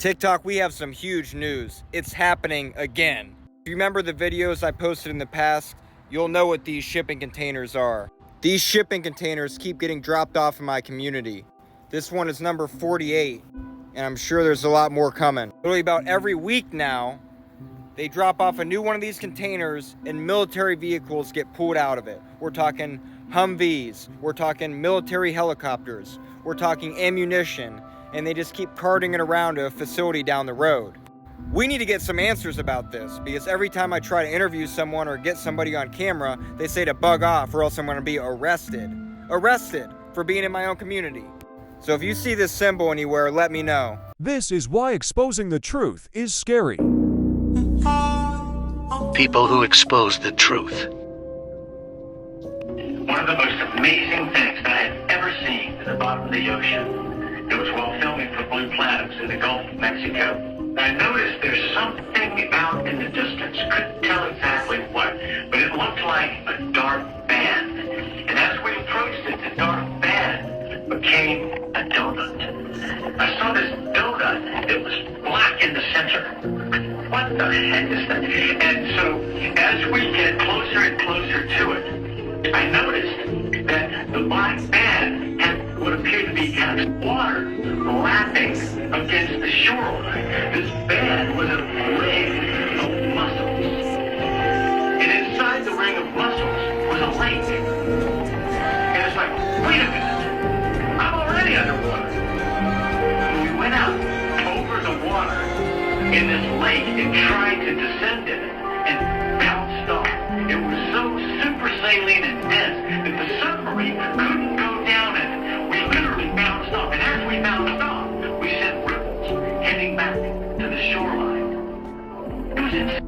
TikTok, we have some huge news. It's happening again. If you remember the videos I posted in the past, you'll know what these shipping containers are. These shipping containers keep getting dropped off in my community. This one is number 48, and I'm sure there's a lot more coming. Literally about every week now, they drop off a new one of these containers and military vehicles get pulled out of it. We're talking Humvees, we're talking military helicopters, we're talking ammunition, and they just keep carting it around to a facility down the road. We need to get some answers about this, because every time I try to interview someone or get somebody on camera, they say to bug off or else I'm going to be arrested. Arrested for being in my own community. So if you see this symbol anywhere, let me know. This is why exposing the truth is scary. People who expose the truth. One of the most amazing things that I had ever seen at the bottom of the ocean. It was while filming for Blue Planets in the Gulf of Mexico. I noticed there's something out in the distance. Couldn't tell exactly what, but it looked like a dark band. And as we approached it, the dark band became a donut. I saw this donut. It was black in the center. What the heck is that? And so as we get closer and closer to it, I noticed that the black band had what appeared to be kind of water lapping against the shoreline. This band was a ring of mussels. And inside the ring of mussels was a lake. And it's like, wait a minute, I'm already underwater. And we went out over the water in this lake and tried to descend in it and bounced off. It was so super saline and dense that the submarine couldn't go down in it. We literally bounced off, and as we bounced off, we sent ripples heading back to the shoreline. It was insane.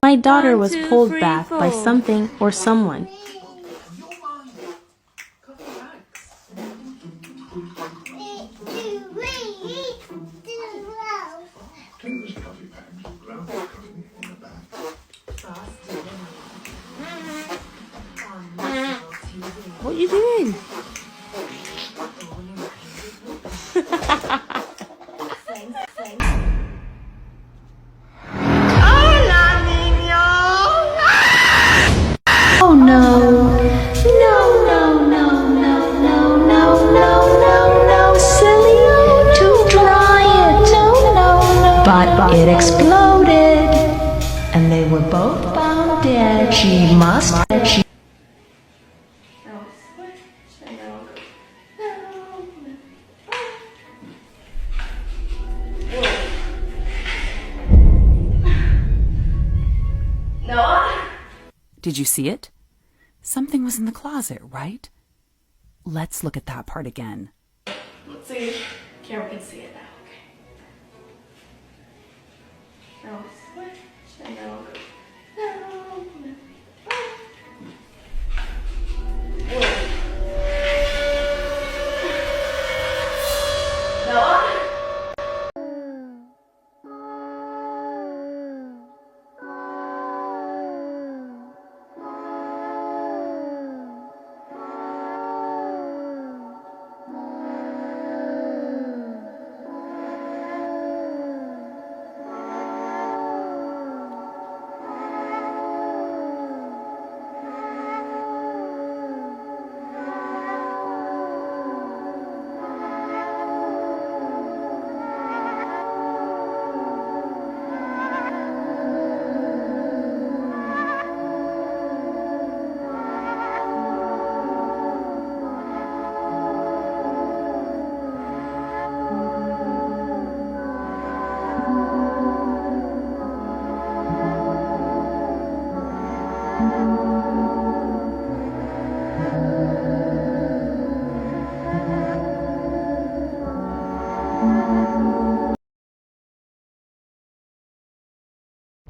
My daughter was pulled back by something or someone. What are you doing? Oh no. No, no, no, no, no, no, no, no, no, silly. To dry it. No, no, no. But it exploded. And they were both found dead. She must. Did you see it? Something was in the closet, right? Let's look at that part again. Let's see. Camera can see it now. Okay. Now switch and now go.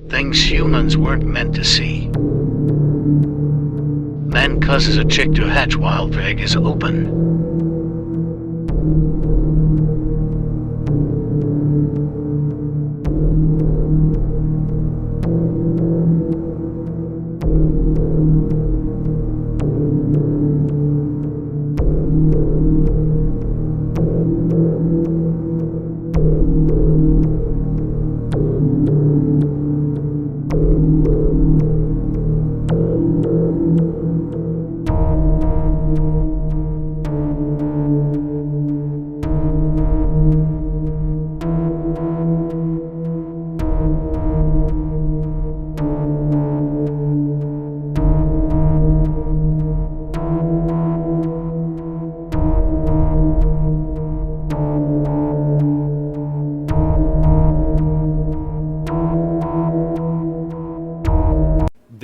Things humans weren't meant to see. Man causes a chick to hatch while the egg is open.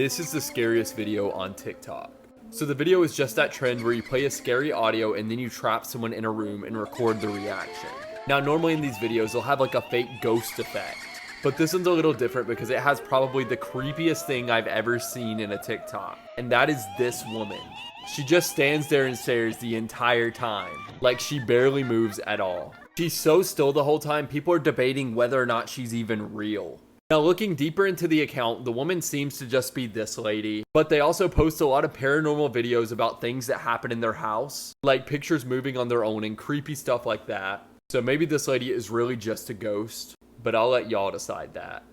This is the scariest video on TikTok. So the video is just that trend where you play a scary audio and then you trap someone in a room and record the reaction. Now normally in these videos they'll have like a fake ghost effect, but this one's a little different because it has probably the creepiest thing I've ever seen in a TikTok, and that is this woman. She just stands there and stares the entire time, like she barely moves at all. She's so still the whole time, people are debating whether or not she's even real. Now looking deeper into the account, the woman seems to just be this lady, but they also post a lot of paranormal videos about things that happen in their house, like pictures moving on their own and creepy stuff like that. So maybe this lady is really just a ghost, but I'll let y'all decide that.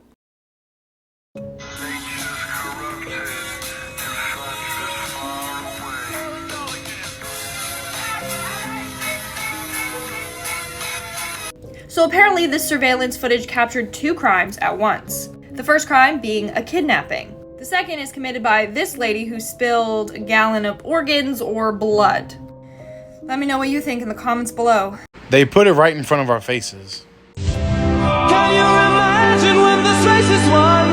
So apparently this surveillance footage captured 2 crimes at once. The first crime being a kidnapping. The second is committed by this lady who spilled a gallon of organs or blood. Let me know what you think in the comments below. They put it right in front of our faces. Can you imagine when this race is won?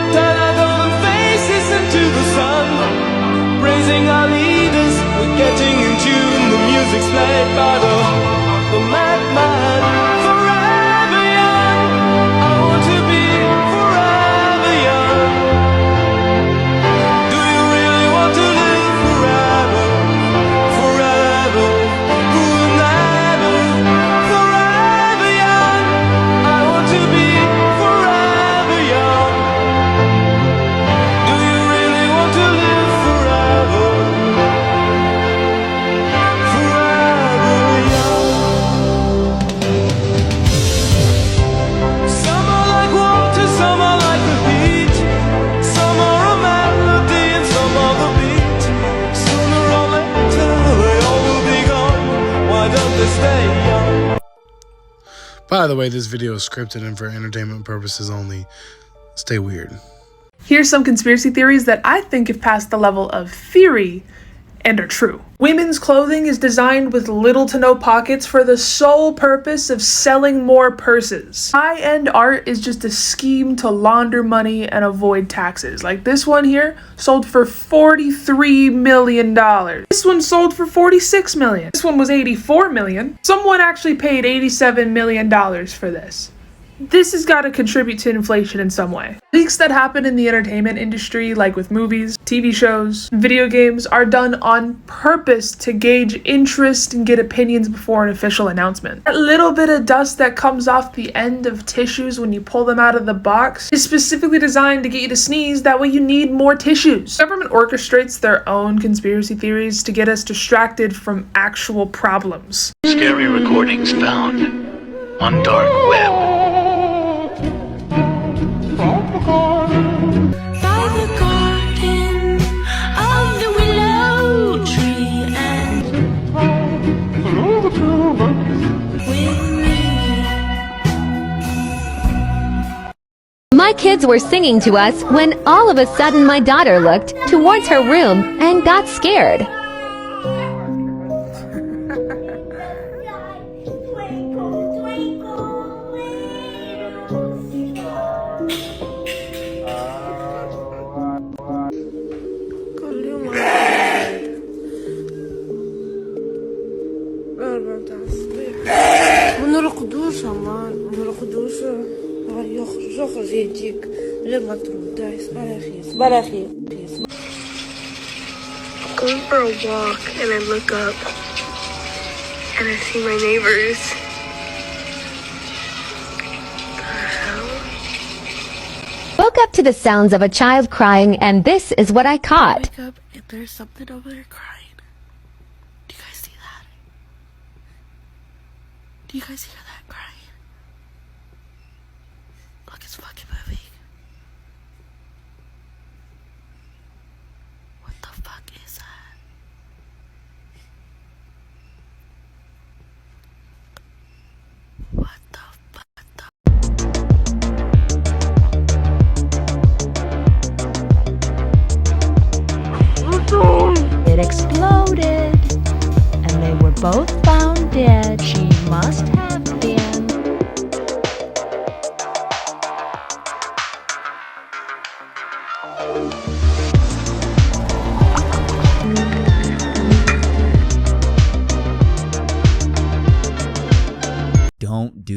Turn our golden faces into the sun. Praising our leaders, we're getting in tune. The music's played by the madman. Forever young, I want to be forever young. Do you really want to live forever? Forever, who will never? Forever young, I want to be forever young. Do you really want to live forever? Forever young. Some are like water, some are like the heat. Some are a melody and some are the beat. Sooner or later they all will be gone. Why don't they stay young? By the way, this video is scripted and for entertainment purposes only. Stay weird. Here's some conspiracy theories that I think have passed the level of theory and are true. Women's clothing is designed with little to no pockets for the sole purpose of selling more purses. High-end art is just a scheme to launder money and avoid taxes. Like this one here sold for $43 million. This one sold for $46 million. This one was $84 million. Someone actually paid $87 million for this. This has got to contribute to inflation in some way. Leaks that happen in the entertainment industry, like with movies, TV shows, video games, are done on purpose to gauge interest and get opinions before an official announcement. That little bit of dust that comes off the end of tissues when you pull them out of the box is specifically designed to get you to sneeze, that way you need more tissues. Government orchestrates their own conspiracy theories to get us distracted from actual problems. Scary recordings found on dark web. By the garden of the willow tree and with me. My kids were singing to us when all of a sudden my daughter looked towards her room and got scared. من القدوس عمان من القدوس يخرج يديك غير ما ترد دايس بلا خير Going for a walk and I look up and I see my neighbors. Woke up to the sounds of a child crying, and this is what I caught. Wake up and there's something over there crying. Do you guys see that? Do you guys hear that crying? Look, it's fucking moving. What the fuck is that? What the fuck? It exploded, and they were both found dead. She must have been.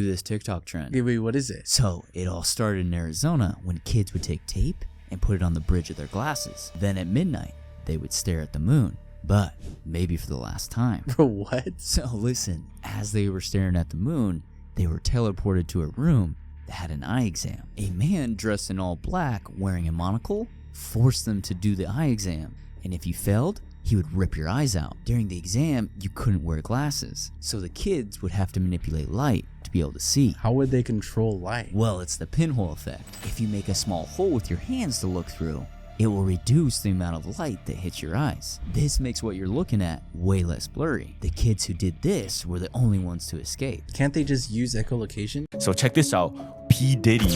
this TikTok trend. Okay, wait, what is it? So, it all started in Arizona when kids would take tape and put it on the bridge of their glasses. Then at midnight, they would stare at the moon. But maybe for the last time. Bro, what? So listen, as they were staring at the moon, they were teleported to a room that had an eye exam. A man dressed in all black, wearing a monocle, forced them to do the eye exam. And if you failed, he would rip your eyes out. During the exam, you couldn't wear glasses. So the kids would have to manipulate light to be able to see. How would they control light? Well, it's the pinhole effect. If you make a small hole with your hands to look through, it will reduce the amount of light that hits your eyes. This makes what you're looking at way less blurry. The kids who did this were the only ones to escape. Can't they just use echolocation? So check this out. P. Diddy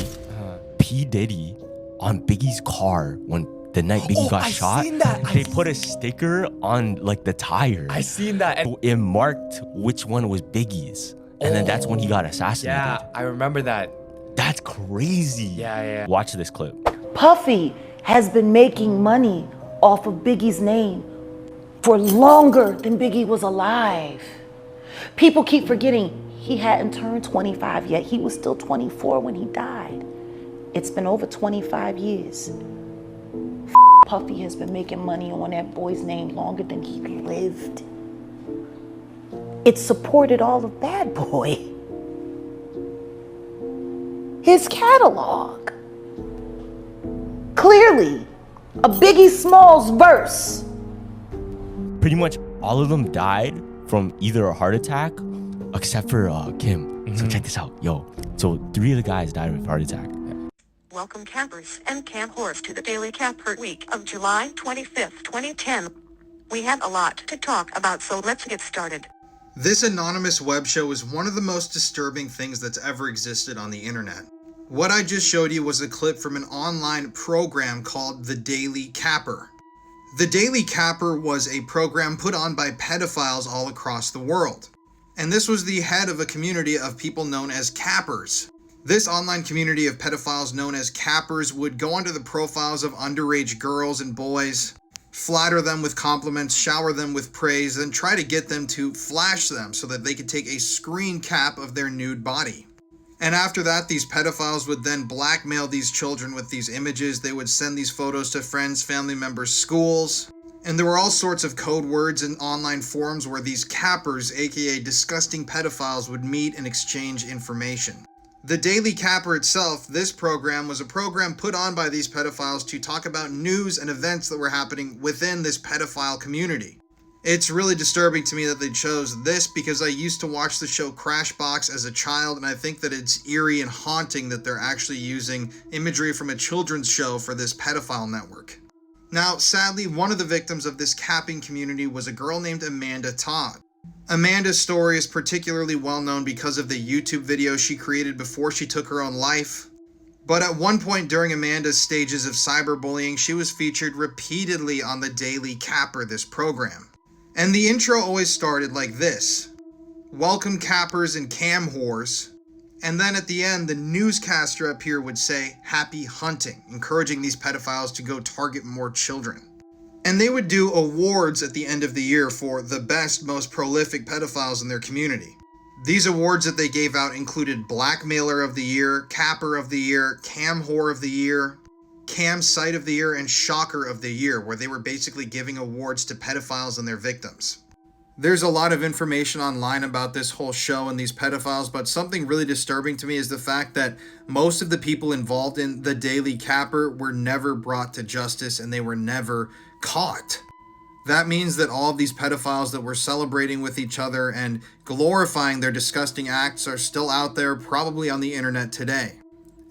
on Biggie's car when the night Biggie got shot, they put a sticker on like the tires. I seen that. And it marked which one was Biggie's. And then that's when he got assassinated. Yeah, I remember that. That's crazy. Yeah. Watch this clip. Puffy has been making money off of Biggie's name for longer than Biggie was alive. People keep forgetting he hadn't turned 25 yet. He was still 24 when he died. It's been over 25 years. Puffy has been making money on that boy's name longer than he lived. It supported all of Bad Boy. His catalog. Clearly, a Biggie Smalls verse. Pretty much all of them died from either a heart attack, except for Kim. So check this out, So 3 of the guys died of a heart attack. Welcome campers and camp whores to the Daily Capper week of July 25th, 2010. We have a lot to talk about, so let's get started. This anonymous web show is one of the most disturbing things that's ever existed on the internet. What I just showed you was a clip from an online program called The Daily Capper. The Daily Capper was a program put on by pedophiles all across the world. And this was the head of a community of people known as cappers. This online community of pedophiles known as cappers would go onto the profiles of underage girls and boys, flatter them with compliments, shower them with praise, then try to get them to flash them so that they could take a screen cap of their nude body. And after that, these pedophiles would then blackmail these children with these images. They would send these photos to friends, family members, schools. And there were all sorts of code words and online forums where these cappers, aka disgusting pedophiles, would meet and exchange information. The Daily Capper itself, this program, was a program put on by these pedophiles to talk about news and events that were happening within this pedophile community. It's really disturbing to me that they chose this because I used to watch the show Crashbox as a child, and I think that it's eerie and haunting that they're actually using imagery from a children's show for this pedophile network. Now, sadly, one of the victims of this capping community was a girl named Amanda Todd. Amanda's story is particularly well known because of the YouTube video she created before she took her own life. But at one point during Amanda's stages of cyberbullying, she was featured repeatedly on the Daily Capper, this program. And the intro always started like this: "Welcome cappers and cam whores." And then at the end, the newscaster up here would say, "Happy hunting," encouraging these pedophiles to go target more children. And they would do awards at the end of the year for the best, most prolific pedophiles in their community. These awards that they gave out included Blackmailer of the Year, Capper of the Year, Cam Whore of the Year, Cam Site of the Year, and Shocker of the Year, where they were basically giving awards to pedophiles and their victims. There's a lot of information online about this whole show and these pedophiles, but something really disturbing to me is the fact that most of the people involved in the Daily Capper were never brought to justice and they were never caught. That means that all of these pedophiles that were celebrating with each other and glorifying their disgusting acts are still out there, probably on the internet today.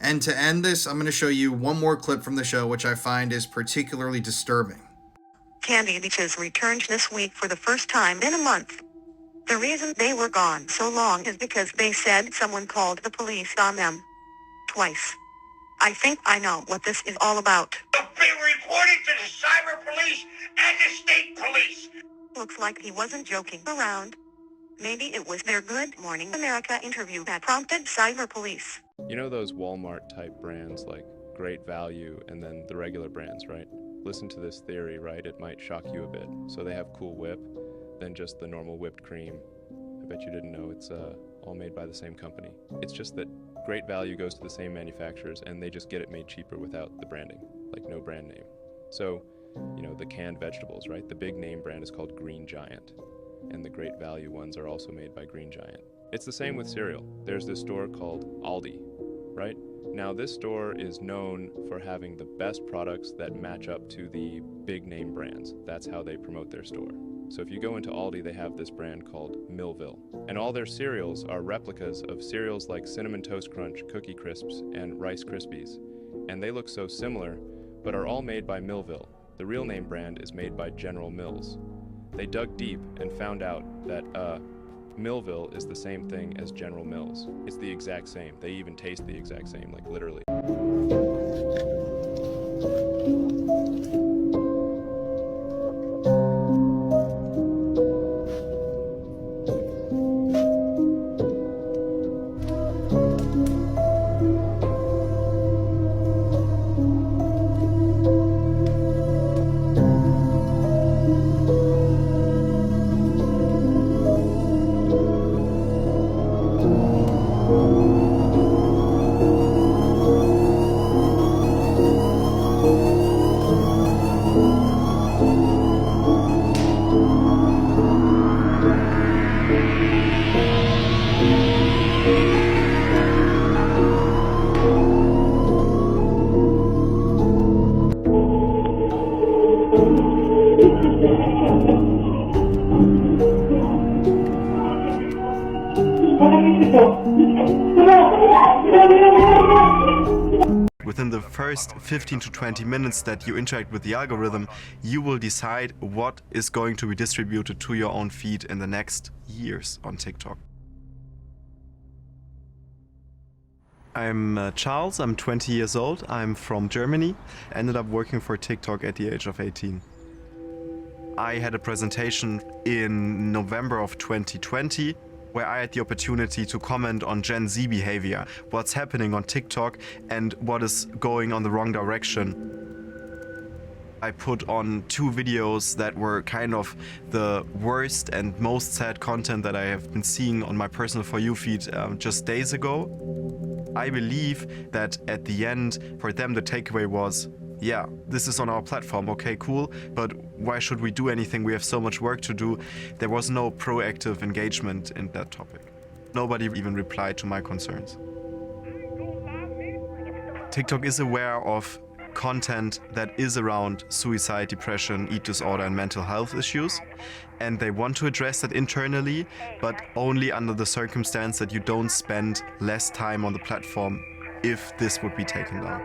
And to end this, I'm going to show you one more clip from the show, which I find is particularly disturbing. Candy Beaches returned this week for the first time in a month. The reason they were gone so long is because they said someone called the police on them. Twice. I think I know what this is all about. Been reported to the cyber police and the state police. Looks like he wasn't joking around. Maybe it was their Good Morning America interview that prompted cyber police. You know those Walmart type brands like Great Value and then the regular brands, right? Listen to this theory, right? It might shock you a bit. So they have Cool Whip, then just the normal whipped cream. I bet you didn't know it's all made by the same company. It's just that Great Value goes to the same manufacturers and they just get it made cheaper without the branding, like no brand name. So, you know, the canned vegetables, right? The big name brand is called Green Giant, and the Great Value ones are also made by Green Giant. It's the same with cereal. There's this store called Aldi, right? Now this store is known for having the best products that match up to the big name brands. That's how they promote their store. So if you go into Aldi, they have this brand called Millville. And all their cereals are replicas of cereals like Cinnamon Toast Crunch, Cookie Crisps, and Rice Krispies. And they look so similar, but are all made by Millville. The real name brand is made by General Mills. They dug deep and found out that Millville is the same thing as General Mills. It's the exact same. They even taste the exact same, like literally. Within the first 15 to 20 minutes that you interact with the algorithm, you will decide what is going to be distributed to your own feed in the next years on TikTok. I'm Charles, I'm 20 years old, I'm from Germany, ended up working for TikTok at the age of 18. I had a presentation in November of 2020 where I had the opportunity to comment on Gen Z behavior, what's happening on TikTok and what is going on the wrong direction. I put on 2 videos that were kind of the worst and most sad content that I have been seeing on my personal For You feed just days ago. I believe that at the end, for them, the takeaway was, yeah, this is on our platform, okay, cool, but why should we do anything? We have so much work to do. There was no proactive engagement in that topic. Nobody even replied to my concerns. TikTok is aware of content that is around suicide, depression, eat disorder, and mental health issues. And they want to address that internally, but only under the circumstance that you don't spend less time on the platform if this would be taken down.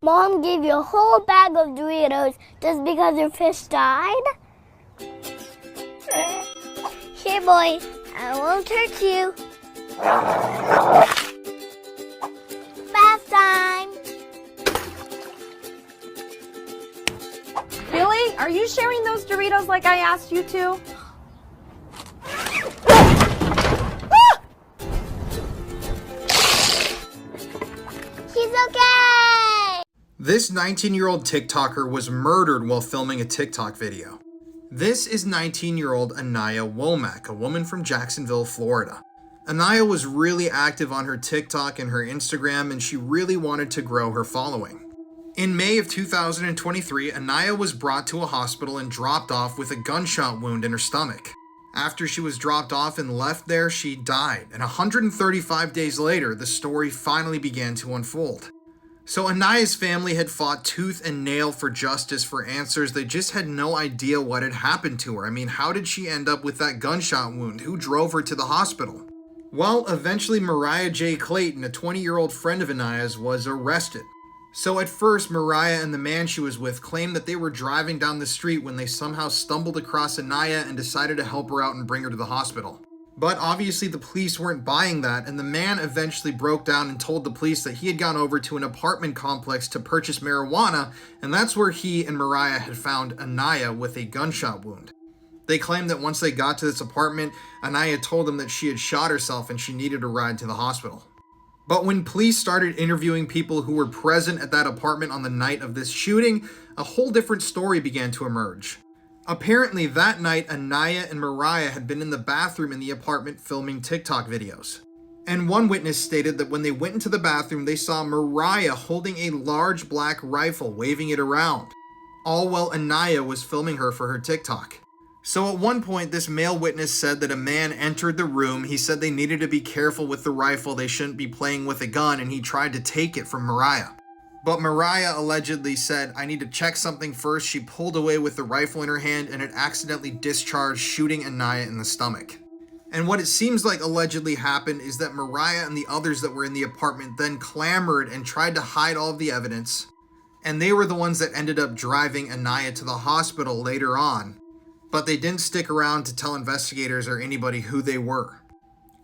Mom gave you a whole bag of Doritos just because your fish died? Here, boy, I won't hurt you. Bath time. Billy, are you sharing those Doritos like I asked you to? He's okay. This 19-year-old TikToker was murdered while filming a TikTok video. This is 19-year-old Anaya Womack, a woman from Jacksonville, Florida. Anaya was really active on her TikTok and her Instagram, and she really wanted to grow her following. In May of 2023, Anaya was brought to a hospital and dropped off with a gunshot wound in her stomach. After she was dropped off and left there, she died, and 135 days later, the story finally began to unfold. So Anaya's family had fought tooth and nail for justice, for answers. They just had no idea what had happened to her. I mean, how did she end up with that gunshot wound? Who drove her to the hospital? Well, eventually Mariah J. Clayton, a 20-year-old friend of Anaya's, was arrested. So at first, Mariah and the man she was with claimed that they were driving down the street when they somehow stumbled across Anaya and decided to help her out and bring her to the hospital. But obviously the police weren't buying that, and the man eventually broke down and told the police that he had gone over to an apartment complex to purchase marijuana, and that's where he and Mariah had found Anaya with a gunshot wound. They claimed that once they got to this apartment, Anaya told them that she had shot herself and she needed a ride to the hospital. But when police started interviewing people who were present at that apartment on the night of this shooting, a whole different story began to emerge. Apparently that night, Anaya and Mariah had been in the bathroom in the apartment filming TikTok videos. And one witness stated that when they went into the bathroom, they saw Mariah holding a large black rifle, waving it around, all while Anaya was filming her for her TikTok. So at one point, this male witness said that a man entered the room. He said they needed to be careful with the rifle, they shouldn't be playing with a gun, and he tried to take it from Mariah. But Mariah allegedly said, "I need to check something first." She pulled away with the rifle in her hand and it accidentally discharged, shooting Anaya in the stomach. And what it seems like allegedly happened is that Mariah and the others that were in the apartment then clamored and tried to hide all of the evidence, and they were the ones that ended up driving Anaya to the hospital later on, but they didn't stick around to tell investigators or anybody who they were.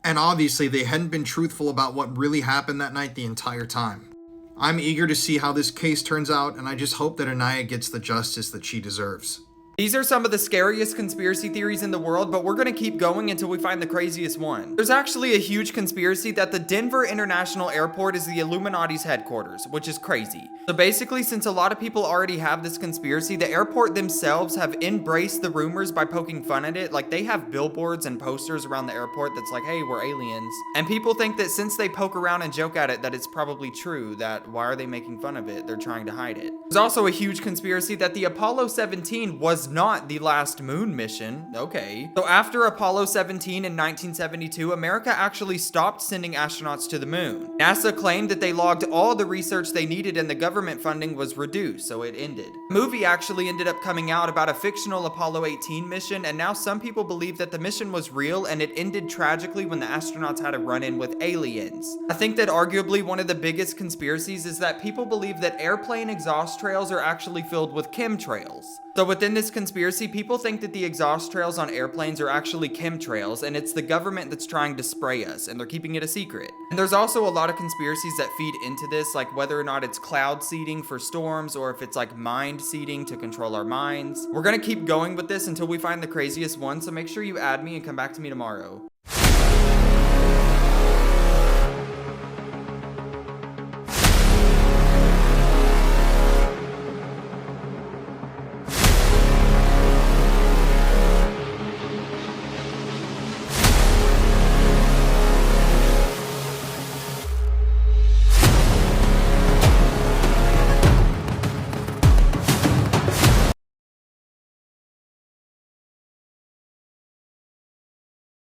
And obviously they hadn't been truthful about what really happened that night the entire time. I'm eager to see how this case turns out, and I just hope that Anaya gets the justice that she deserves. These are some of the scariest conspiracy theories in the world, but we're gonna keep going until we find the craziest one. There's actually a huge conspiracy that the Denver International Airport is the Illuminati's headquarters, which is crazy. So basically, since a lot of people already have this conspiracy, the airport themselves have embraced the rumors by poking fun at it. Like, they have billboards and posters around the airport that's like, hey, we're aliens. And people think that since they poke around and joke at it, that it's probably true, that why are they making fun of it? They're trying to hide it. There's also a huge conspiracy that the Apollo 17 was not the last moon mission. Okay. So after Apollo 17 in 1972, America actually stopped sending astronauts to the moon. NASA claimed that they logged all the research they needed and the government funding was reduced, so it ended. A movie actually ended up coming out about a fictional Apollo 18 mission, and now some people believe that the mission was real and it ended tragically when the astronauts had a run-in with aliens. I think that arguably one of the biggest conspiracies is that people believe that airplane exhaust trails are actually filled with chemtrails. So within this conspiracy, people think that the exhaust trails on airplanes are actually chemtrails, and it's the government that's trying to spray us, and they're keeping it a secret. And there's also a lot of conspiracies that feed into this, like whether or not it's cloud seeding for storms, or if it's like mind seeding to control our minds. We're gonna keep going with this until we find the craziest one, so make sure you add me and come back to me tomorrow.